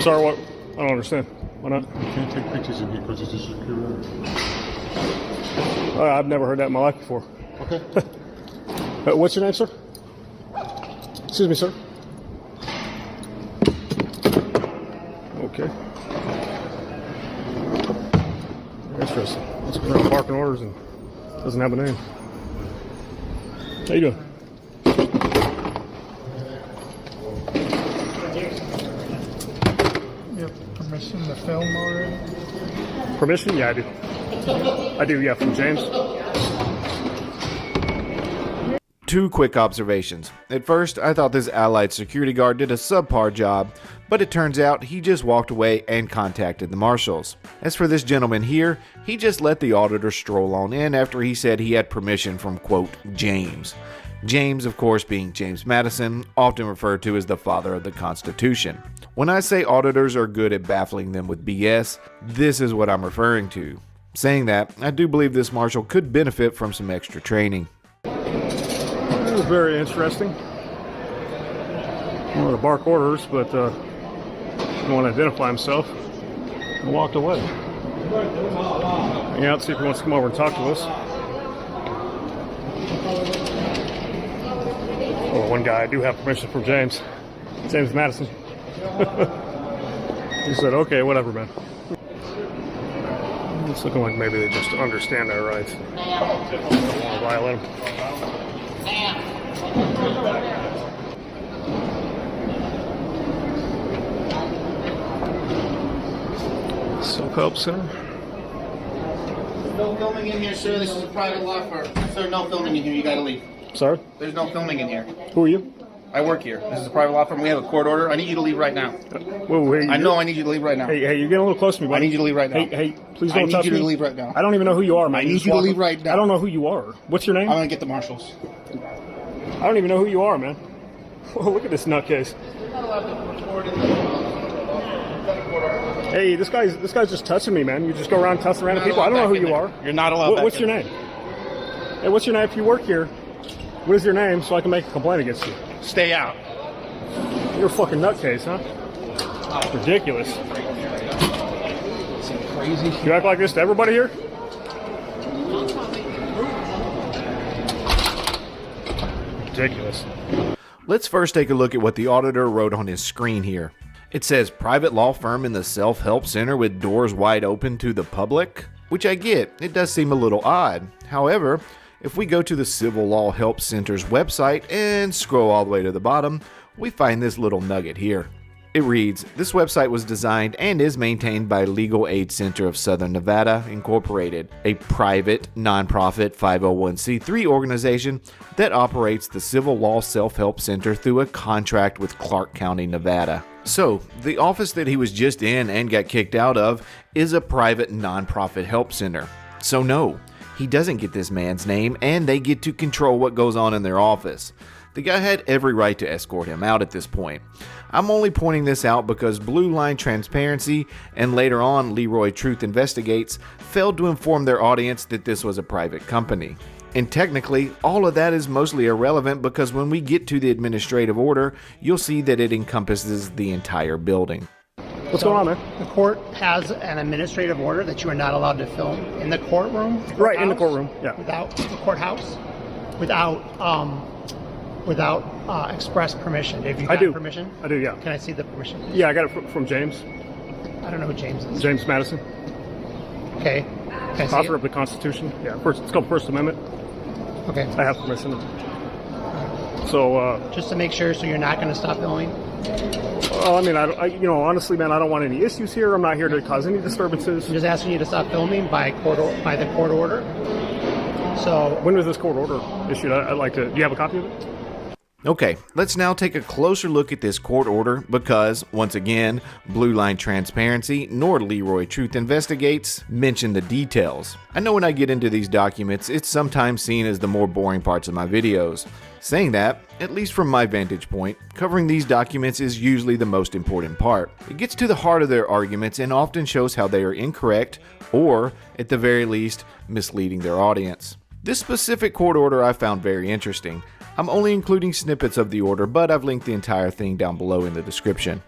sorry, what? I don't understand. Why not? You can't take pictures in here because it's a secure area. I've never heard that in my life before. Okay. What's your name, sir? Excuse me, sir. Okay. Interesting. Let's go around parking orders and doesn't have a name. How you doing? You have permission to film already? Permission? Yeah, I do. I do, yeah, from James. Two quick observations. At first, I thought this allied security guard did a subpar job, but it turns out he just walked away and contacted the marshals. As for this gentleman here, he just let the auditor stroll on in after he said he had permission from, quote, James. James, of course, being James Madison, often referred to as the father of the Constitution. When I say auditors are good at baffling them with BS, this is what I'm referring to. Saying that, I do believe this marshal could benefit from some extra training. It was very interesting. I wanted to bark orders, but didn't want to identify himself and walked away. Hang out, see if he wants to come over and talk to us. Oh, one guy, I do have permission from James. James Madison. He said, okay, whatever, man. It's looking like maybe they just understand their rights. Don't want to violate them. Self-help center. No filming in here, sir. This is a private law firm. Sir, no filming in here. You gotta leave. Sorry? There's no filming in here. Who are you? I work here. This is a private law firm. We have a court order. I need you to leave right now. Whoa, hey, I know I need you to leave right now. Hey, you're getting a little close to me, buddy. I need you to leave right now. Hey, please don't touch me. I need you to leave right now. I don't even know who you are, man. I need you to leave right now. I don't know who you are. What's your name? I'm gonna get the marshals. I don't even know who you are, man. Whoa, look at this nutcase. Hey, this guy's just touching me, man. You just go around touching random people. I don't know who you are. You're not allowed. What's your name? Hey, what's your name? If you work here, what is your name so I can make a complaint against you? Stay out. You're a fucking nutcase, huh? Ridiculous. Some crazy shit. You act like this to everybody here? Ridiculous. Let's first take a look at what the auditor wrote on his screen here. It says, private law firm in the self-help center with doors wide open to the public, which I get. It does seem a little odd. However, if we go to the Civil Law Help Center's website and scroll all the way to the bottom, we find this little nugget here. It reads, this website was designed and is maintained by Legal Aid Center of Southern Nevada, Incorporated, a private, nonprofit 501c3 organization that operates the Civil Law Self-Help Center through a contract with Clark County, Nevada. So, the office that he was just in and got kicked out of is a private, nonprofit help center. So no, he doesn't get this man's name and they get to control what goes on in their office. The guy had every right to escort him out at this point. I'm only pointing this out because Blue Line Transparency and later on Leroy Truth Investigates failed to inform their audience that this was a private company. And technically, all of that is mostly irrelevant because when we get to the administrative order, you'll see that it encompasses the entire building. What's going on, man? The court has an administrative order that you are not allowed to film in the courtroom. Right, in the courtroom, yeah. Without the courthouse, without express permission. Have you got permission? I do, yeah. Can I see the permission? Yeah, I got it from James. I don't know who James is. James Madison. Okay. Can I see Author it? of the Constitution. Yeah, it's called First Amendment. Okay. I have permission. So, just to make sure, so you're not going to stop filming? well, I mean, honestly, man, I don't want any issues here. I'm not here to cause any disturbances. I'm just asking you to stop filming by the court order. So, when was this court order issued? I'd like to. Do you have a copy of it? Okay, let's now take a closer look at this court order because, once again, Blue Line Transparency nor Leroy Truth Investigates mention the details. I know when I get into these documents, it's sometimes seen as the more boring parts of my videos. Saying that, at least from my vantage point, covering these documents is usually the most important part. It gets to the heart of their arguments and often shows how they are incorrect or, at the very least, misleading their audience. This specific court order I found very interesting. I'm only including snippets of the order, but I've linked the entire thing down below in the description.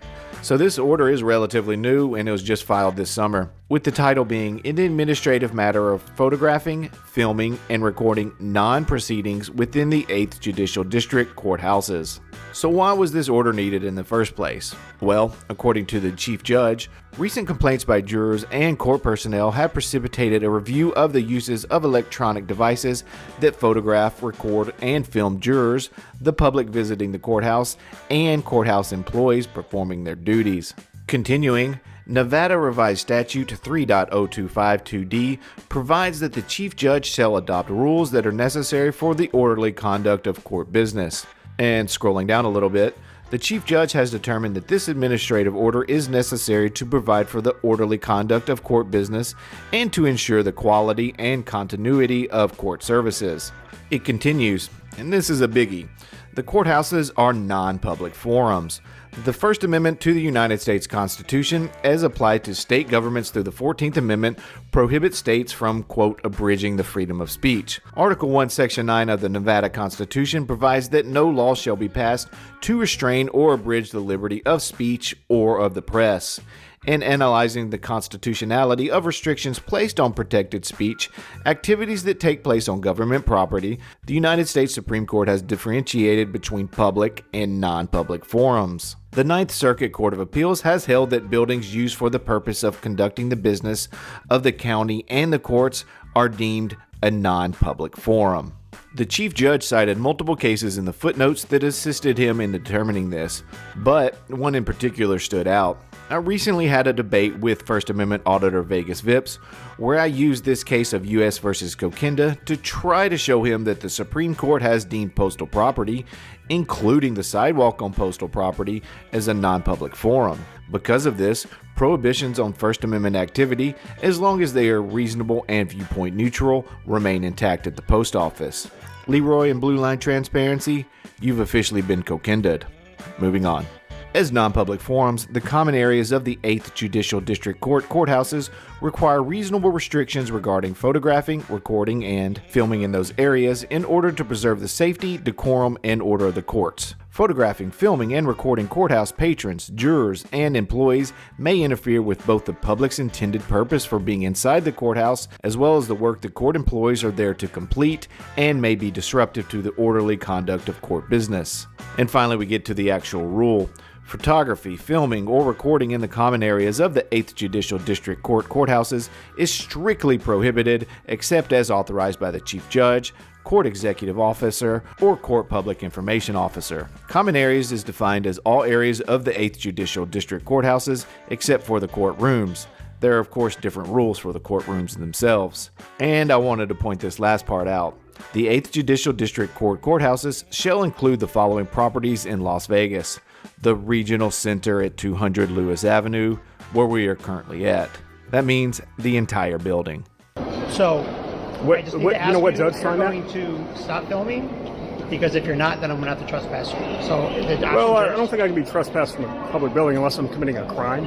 So this order is relatively new and it was just filed this summer, with the title being "In the Administrative Matter of Photographing, Filming, and Recording Non-Proceedings Within the 8th Judicial District Courthouses." So why was this order needed in the first place? Well, according to the Chief Judge, recent complaints by jurors and court personnel have precipitated a review of the uses of electronic devices that photograph, record, and film jurors, the public visiting the courthouse, and courthouse employees performing their duties. Continuing, Nevada Revised Statute 3.0252D provides that the Chief Judge shall adopt rules that are necessary for the orderly conduct of court business. And scrolling down a little bit, the Chief Judge has determined that this administrative order is necessary to provide for the orderly conduct of court business and to ensure the quality and continuity of court services. It continues, and this is a biggie. The courthouses are non-public forums. The First Amendment to the United States Constitution, as applied to state governments through the 14th Amendment, prohibits states from, quote, abridging the freedom of speech. Article 1, Section 9 of the Nevada Constitution provides that no law shall be passed to restrain or abridge the liberty of speech or of the press. In analyzing the constitutionality of restrictions placed on protected speech, activities that take place on government property, the United States Supreme Court has differentiated between public and non-public forums. The Ninth Circuit Court of Appeals has held that buildings used for the purpose of conducting the business of the county and the courts are deemed a non-public forum. The Chief Judge cited multiple cases in the footnotes that assisted him in determining this, but one in particular stood out. I recently had a debate with First Amendment Auditor Vegas Vips, where I used this case of U.S. versus Coquinda to try to show him that the Supreme Court has deemed postal property, including the sidewalk on postal property, as a non-public forum. Because of this, prohibitions on First Amendment activity, as long as they are reasonable and viewpoint neutral, remain intact at the post office. Leroy and Blue Line Transparency, you've officially been Coquinda'd. Moving on. As non-public forums, the common areas of the 8th Judicial District Court courthouses require reasonable restrictions regarding photographing, recording, and filming in those areas in order to preserve the safety, decorum, and order of the courts. Photographing, filming, and recording courthouse patrons, jurors, and employees may interfere with both the public's intended purpose for being inside the courthouse as well as the work the court employees are there to complete, and may be disruptive to the orderly conduct of court business. And finally, we get to the actual rule. Photography, filming, or recording in the common areas of the 8th Judicial District Court courthouses is strictly prohibited except as authorized by the Chief Judge, Court Executive Officer, or Court Public Information Officer. Common areas is defined as all areas of the 8th Judicial District courthouses except for the courtrooms. There are of course different rules for the courtrooms themselves. And I wanted to point this last part out. The 8th Judicial District Court courthouses shall include the following properties in Las Vegas: the Regional Center at 200 Lewis Avenue, where we are currently at. That means the entire building. So, I just need to ask what you Judge if you're signed that? going to stop filming, because if you're not, then I'm going to have to trespass you. So, the Well, I options don't think I can be trespassed from a public building unless I'm committing a crime.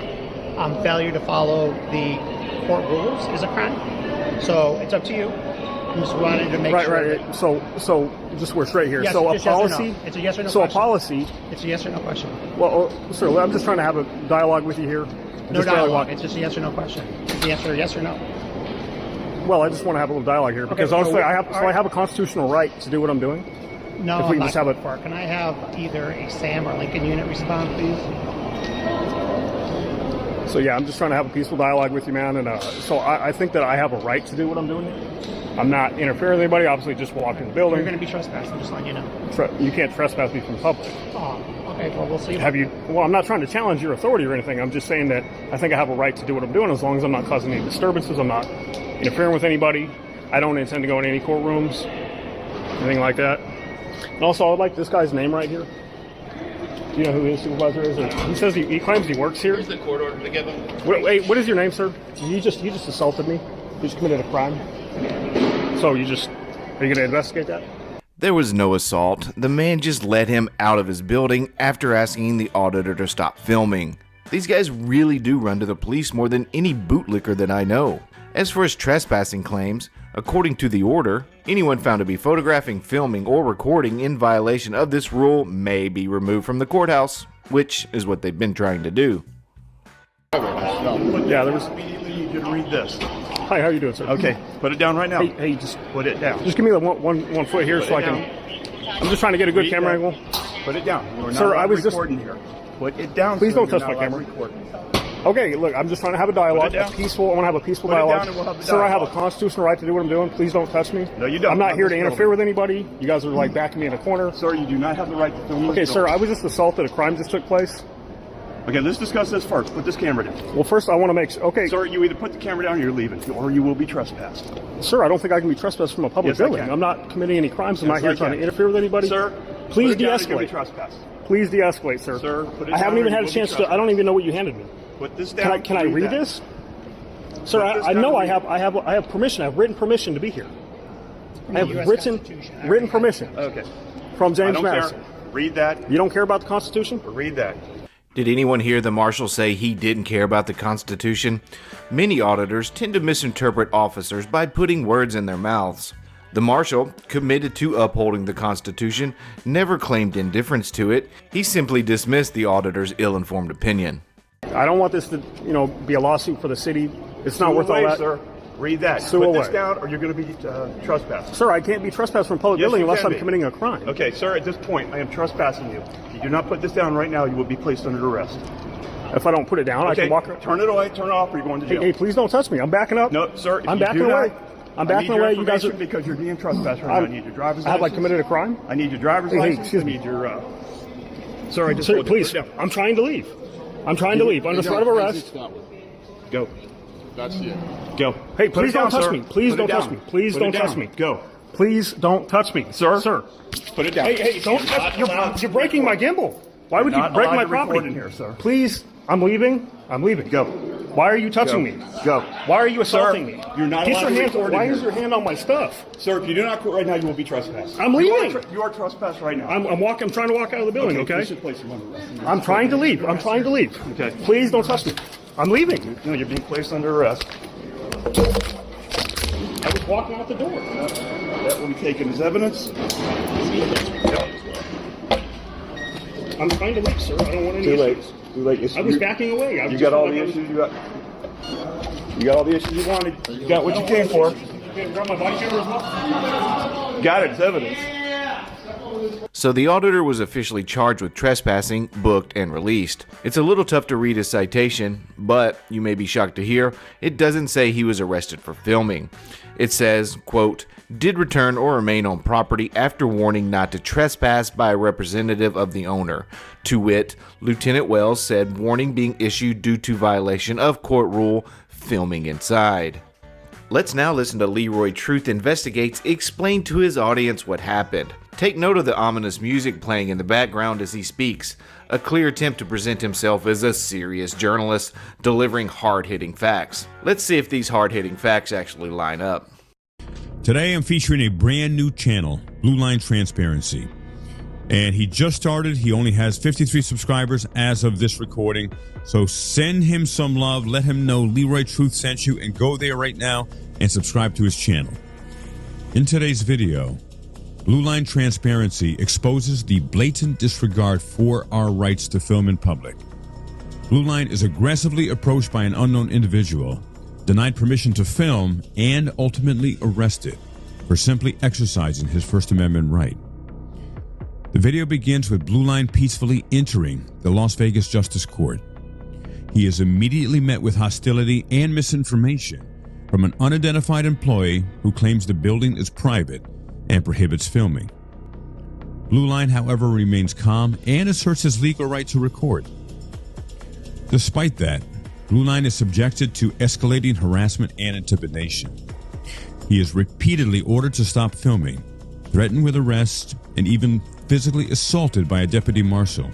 are, failure to follow the court rules is a crime. So, it's up to you. I'm just wanting to make sure. Right. So just we're straight here. Yes, So a just yes or no. policy. It's a yes or no So question. a policy. It's a yes or no question. Well, sir, I'm just trying to have a dialogue with you here. No Just dialogue. It's just a yes or no question. It's the answer yes or no. Well, I just want to have a little dialogue here because so honestly, all I right. have a constitutional right to do what I'm doing. No, If we I'm just not have going for it. Can I have either a Sam or Lincoln unit respond, please? So yeah, I'm just trying to have a peaceful dialogue with you, man. And so I think that I have a right to do what I'm doing here. I'm not interfering with anybody. Obviously, just walk in the building. You're going to be trespassed. I'm just letting you know. You can't trespass me from the public. Oh, okay. Well, we'll see. Have you? Well, I'm not trying to challenge your authority or anything. I'm just saying that I think I have a right to do what I'm doing as long as I'm not causing any disturbances. I'm not interfering with anybody. I don't intend to go in any courtrooms, anything like that. And also, I would like this guy's name right here. Do you know who his supervisor is? He says he claims he works here. Where's the court order to give him? Wait, what is your name, sir? He just assaulted me. He just committed a crime. So are you going to investigate that? There was no assault. The man just let him out of his building after asking the auditor to stop filming. These guys really do run to the police more than any bootlicker that I know. As for his trespassing claims, according to the order, anyone found to be photographing, filming, or recording in violation of this rule may be removed from the courthouse, which is what they've been trying to do. Yeah, there was. Immediately need you to read this. Hi, how you doing, sir? Okay, put it down right now. Hey, just Put it down. give me the one foot here so I can. I'm just trying to get a good Read camera that. angle. Put it down. We're not Sir, I allowed was just- recording here. Put it down. Please sir. don't You're touch my not allowed camera. recording. Okay, look, I'm just trying to have a dialogue, Put it down. I want to have a peaceful Put it dialogue. down and we'll have the Sir, I have a dialogue. constitutional right to do what I'm doing. Please don't touch me. No, you don't. I'm not Not here to this interfere building. with anybody. You guys are like backing me in a corner. Sir, you do not have the right to film. Okay, this sir, building. I was just assaulted. A crime just took place. Okay, let's discuss this first. Put this camera down. Well, first I want to make sure. Okay, Sir, you either put the camera down or you're leaving, or you will be trespassed. sir, I don't think I can be trespassed from a public Yes, I building. can. I'm not committing any crimes. I'm Yes, not here I trying can. to interfere with anybody. Sir, please put it down, you're gonna be de-escalate. trespassed. Please de-escalate, sir. Sir, put it I haven't down even or had you a will chance be to. I don't trespassed. even know what you handed me. Put this down. Can I read that. this? Sir, Put this I down know and I have permission. I have written permission to be here. I have US written Constitution. permission Okay. from I James don't Madison. care. Read that. You don't care about the Constitution? Read that. Did anyone hear the marshal say he didn't care about the Constitution? Many auditors tend to misinterpret officers by putting words in their mouths. The marshal, committed to upholding the Constitution, never claimed indifference to it. He simply dismissed the auditor's ill-informed opinion. I don't want this to, be a lawsuit for the city. It's not Sue worth all away, that. sir. Read that. Sue Put this away. down, or you're going to be trespassed. Sir, I can't be trespassed from a public Yes, building you unless can I'm be. committing a crime. Okay, sir. At this point, I am trespassing you. If you do not put this down right now, you will be placed under arrest. If I don't put it down, I Okay. can walk. Turn it away. Turn it off, or you're going to jail. Hey, please don't touch me. I'm backing up. No, sir. If I'm you backing do away. not- I'm I backing need your away. You guys are. information because you're being trespassed right now. I need your driver's Have I license. committed a crime? I need your driver's Hey, license. excuse I me. need your. Sir, I just Sir, told you. please. Put it down. I'm trying to leave. I'm trying to leave under threat of arrest. Go. That's it. Go. Hey, Put please it down, don't touch sir. me. Please Put don't it touch down. me. Please Put don't it touch down. me. Go. Please don't touch me, Sir? Sir. Put it down. Hey, don't touch. You're breaking my gimbal. Why would you not break allowed my to record property? in here, sir. Please, I'm leaving. I'm leaving. Go. Why are you touching Go. me? Go. Why are you assaulting me? You're not Get allowed your to hands. record in Why here. is your hand on my stuff? Sir, if you do not quit right now, you will be trespassed. I'm leaving. You are trespassed right now. I'm walking. I'm trying to walk out of the building. You Okay. should place him under arrest. I'm trying to leave. I'm trying to leave. Okay. Please don't touch me. I'm leaving. No, you're being placed under arrest. I was walking out the door. That will be taken as evidence. I'm trying to leave, sir. I don't want any Too late. issues. Too late. Yes, I was you- backing away. You got all the issues you got. You got all the issues you wanted. You got what you came for. Grab my body camera as well. Got it. It's evidence. So the auditor was officially charged with trespassing, booked, and released. It's a little tough to read his citation, but you may be shocked to hear it doesn't say he was arrested for filming. It says, quote, did return or remain on property after warning not to trespass by a representative of the owner. To wit, Lieutenant Wells said warning being issued due to violation of court rule filming inside. Let's now listen to Leroy Truth Investigates explain to his audience what happened. Take note of the ominous music playing in the background as he speaks, a clear attempt to present himself as a serious journalist delivering hard-hitting facts. Let's see if these hard-hitting facts actually line up. Today I'm featuring a brand new channel, Blue Line Transparency. And he just started. He only has 53 subscribers as of this recording. So send him some love. Let him know Leroy Truth sent you, and go there right now and subscribe to his channel. In today's video, Blue Line Transparency exposes the blatant disregard for our rights to film in public. Blue Line is aggressively approached by an unknown individual, denied permission to film, and ultimately arrested for simply exercising his First Amendment right. The video begins with Blue Line peacefully entering the Las Vegas Justice Court. He is immediately met with hostility and misinformation from an unidentified employee who claims the building is private and prohibits filming. Blue Line, however, remains calm and asserts his legal right to record. Despite that, Blue Line is subjected to escalating harassment and intimidation. He is repeatedly ordered to stop filming, threatened with arrest, and even physically assaulted by a deputy marshal.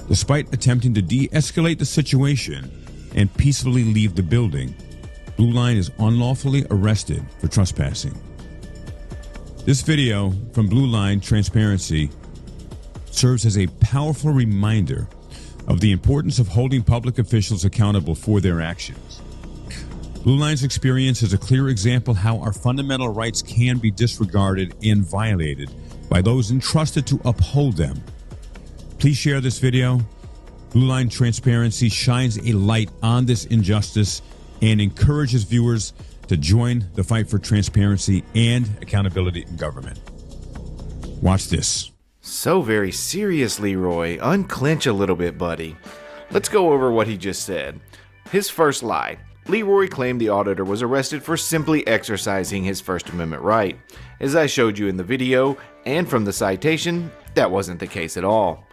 Despite attempting to de-escalate the situation and peacefully leave the building, Blue Line is unlawfully arrested for trespassing. This video from Blue Line Transparency serves as a powerful reminder of the importance of holding public officials accountable for their actions. Blue Line's experience is a clear example how our fundamental rights can be disregarded and violated by those entrusted to uphold them. Please share this video Blue Line Transparency shines a light on this injustice and encourages viewers to join the fight for transparency and accountability in government. Watch this. So very serious, Leroy. Unclench a little bit, buddy. Let's go over what he just said. His first lie. Leroy claimed the auditor was arrested for simply exercising his First Amendment right. As I showed you in the video and from the citation, that wasn't the case at all.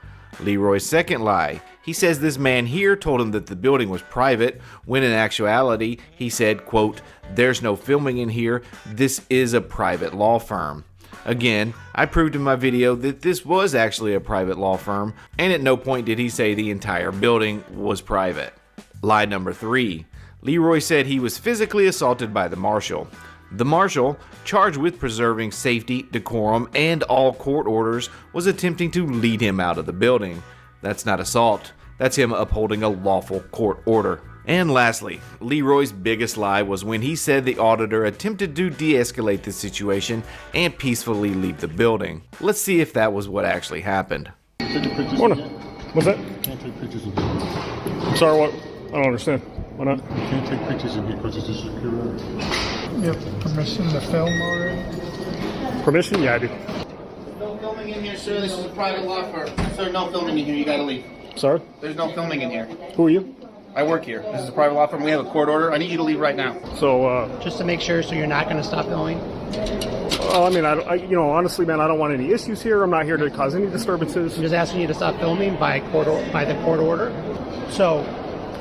Leroy's second lie. He says this man here told him that the building was private, when in actuality, he said, quote, "There's no filming in here. This is a private law firm." Again, I proved in my video that this was actually a private law firm, and at no point did he say the entire building was private. Lie number 3. Leroy said he was physically assaulted by the marshal. The marshal, charged with preserving safety, decorum, and all court orders, was attempting to lead him out of the building. That's not assault. That's him upholding a lawful court order. And lastly, Leroy's biggest lie was when he said the auditor attempted to de-escalate the situation and peacefully leave the building. Let's see if that was what actually happened. Taking pictures Oh, in no. here? What's that? Can't take pictures in here. I'm sorry, what? I don't understand. Why not? You can't take pictures in here because it's a secure area. You have permission to film already? Permission? Yeah, I do. No filming in here, sir. This is a private law firm. Sir, no filming in here. You gotta leave. Sorry? There's no filming in here. Who are you? I work here. This is a private law firm. We have a court order. I need you to leave right now. So, Just to make sure, so you're not going to stop filming. I mean, honestly, man, I don't want any issues here. I'm not here to cause any disturbances. I'm just asking you to stop filming by the court order. So,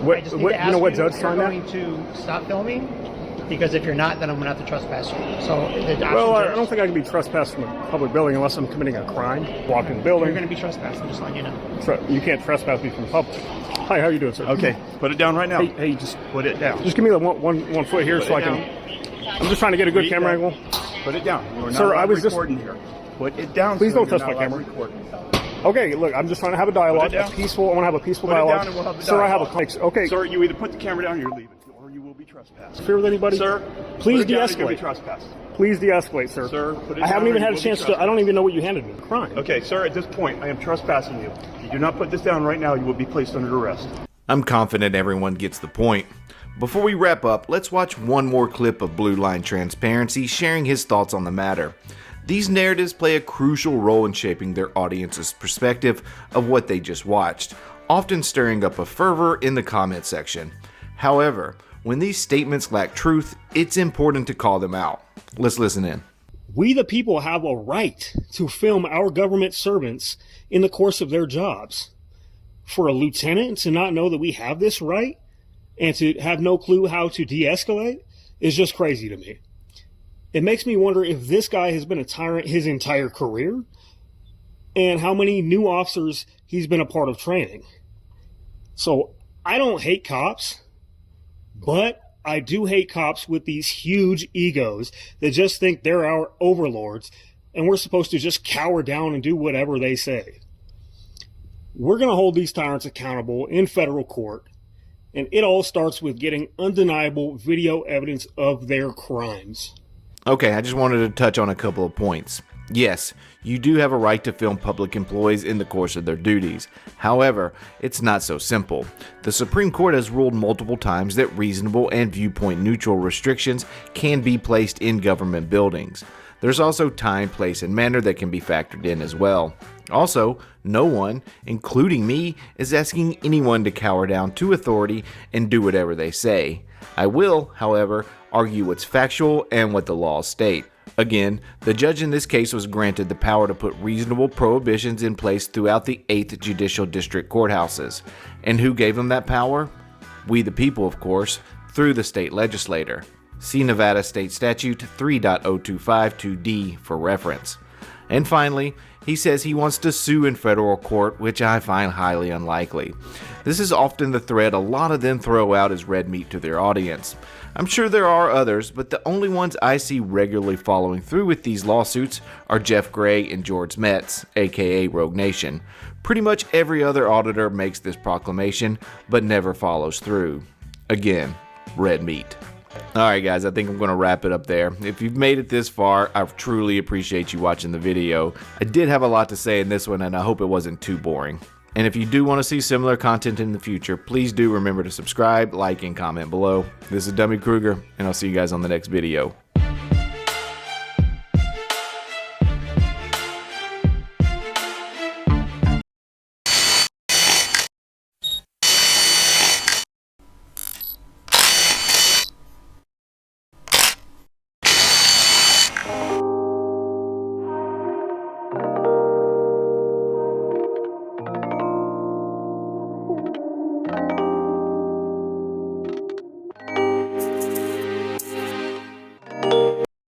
I just need to ask what you judge if signed you're that? going to stop filming, because if you're not, then I'm going to have to trespass you. So, the Well, options I don't think I can be trespassed from a public building unless I'm committing a crime. Walk in the building. you're going to be trespassed. I'm just letting you know. You can't trespass me from the public. Hi, how you doing, sir? Okay, put it down right now. Hey, just Put it down. give me the one foot here Put so it I can. I'm just trying to get a good Put it camera down. angle. Put it down. You're not Sir, I allowed was just- recording here. Put it down. Please sir. don't You're touch not my allowed camera. recording. Okay, look, I'm just trying to have a dialogue. down. I want to have a peaceful Put it dialogue. down and we'll have the Sir, I have a dialogue. okay. Sir, you either put the camera down or you're leaving, or you will be trespassed. Interfere with anybody? Sir, please put it down or you'll be de-escalate. trespassed. Please de-escalate, sir. Sir, put it I haven't down even or had you a will chance be to. I don't trespassed. even know what you handed me. Crime. Okay, sir, at this point, I am trespassing you. If you do not put this down right now, you will be placed under arrest. I'm confident everyone gets the point. Before we wrap up, let's watch one more clip of Blue Line Transparency sharing his thoughts on the matter. These narratives play a crucial role in shaping their audience's perspective of what they just watched, often stirring up a fervor in the comment section. However, when these statements lack truth, it's important to call them out. Let's listen in. We, the people, have a right to film our government servants in the course of their jobs. For a lieutenant to not know that we have this right and to have no clue how to de-escalate is just crazy to me. It makes me wonder if this guy has been a tyrant his entire career and how many new officers he's been a part of training. So I don't hate cops, but I do hate cops with these huge egos that just think they're our overlords and we're supposed to just cower down and do whatever they say. We're going to hold these tyrants accountable in federal court, and it all starts with getting undeniable video evidence of their crimes. Okay, I just wanted to touch on a couple of points. Yes, you do have a right to film public employees in the course of their duties. However, it's not so simple. The Supreme Court has ruled multiple times that reasonable and viewpoint neutral restrictions can be placed in government buildings. There's also time, place, and manner that can be factored in as well. Also, no one, including me, is asking anyone to cower down to authority and do whatever they say. I will, however, argue what's factual and what the laws state. Again, the judge in this case was granted the power to put reasonable prohibitions in place throughout the 8th Judicial District courthouses. And who gave him that power? We the people, of course, through the state legislator. See Nevada State Statute 3.0252D for reference. And finally, he says he wants to sue in federal court, which I find highly unlikely. This is often the thread a lot of them throw out as red meat to their audience. I'm sure there are others, but the only ones I see regularly following through with these lawsuits are Jeff Gray and George Metz, aka Rogue Nation. Pretty much every other auditor makes this proclamation, but never follows through. Again, red meat. Alright guys, I think I'm going to wrap it up there. If you've made it this far, I truly appreciate you watching the video. I did have a lot to say in this one and I hope it wasn't too boring. And if you do want to see similar content in the future, please do remember to subscribe, like, and comment below. This is Dummy Kruger, and I'll see you guys on the next video.